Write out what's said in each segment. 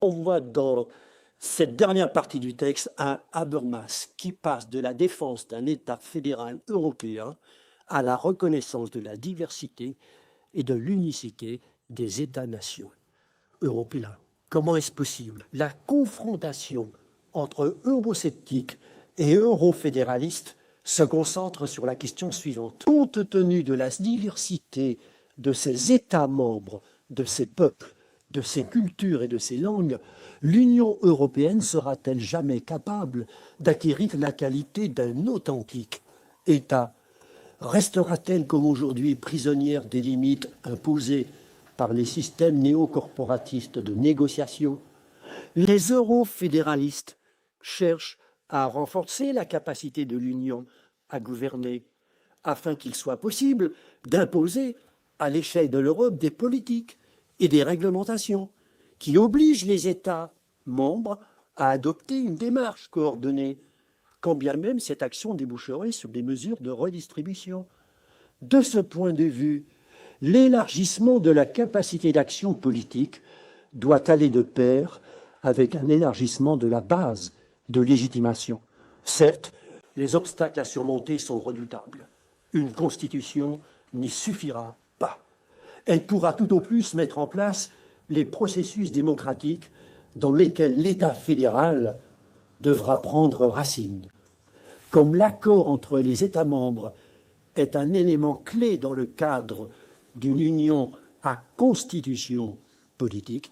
On voit dans cette dernière partie du texte un Habermas qui passe de la défense d'un État fédéral européen à la reconnaissance de la diversité et de l'unicité des États-nations européens. Comment est-ce possible? La confrontation entre eurosceptiques et eurofédéralistes se concentre sur la question suivante. Compte tenu de la diversité de ces États membres, de ces peuples, de ces cultures et de ces langues, l'Union européenne sera-t-elle jamais capable d'acquérir la qualité d'un authentique État? Restera-t-elle comme aujourd'hui prisonnière des limites imposées par les systèmes néocorporatistes de négociation? Les eurofédéralistes cherchent à renforcer la capacité de l'Union à gouverner afin qu'il soit possible d'imposer à l'échelle de l'Europe des politiques et des réglementations qui obligent les États membres à adopter une démarche coordonnée, quand bien même cette action déboucherait sur des mesures de redistribution. De ce point de vue, l'élargissement de la capacité d'action politique doit aller de pair avec un élargissement de la base de légitimation. Certes, les obstacles à surmonter sont redoutables. Une constitution n'y suffira pas. Elle pourra tout au plus mettre en place les processus démocratiques dans lesquels l'État fédéral devra prendre racine. Comme l'accord entre les États membres est un élément clé dans le cadre d'une union à constitution politique,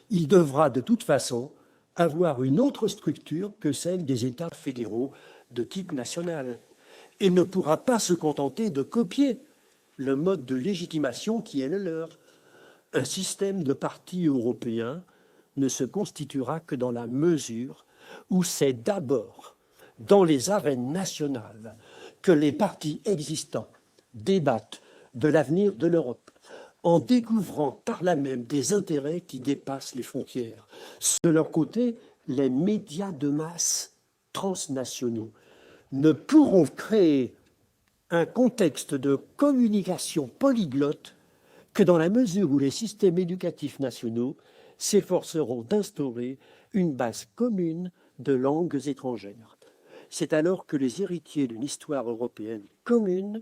il devra de toute façon avoir une autre structure que celle des États fédéraux de type national et ne pourra pas se contenter de copier le mode de légitimation qui est le leur. Un système de partis européens ne se constituera que dans la mesure où c'est d'abord dans les arènes nationales que les partis existants débattent de l'avenir de l'Europe, en découvrant par là même des intérêts qui dépassent les frontières. De leur côté, les médias de masse transnationaux ne pourront créer un contexte de communication polyglotte que dans la mesure où les systèmes éducatifs nationaux s'efforceront d'instaurer une base commune de langues étrangères. C'est alors que les héritiers d'une histoire européenne commune,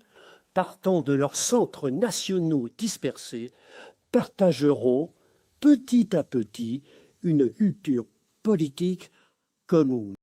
partant de leurs centres nationaux dispersés, partageront petit à petit une culture politique commune.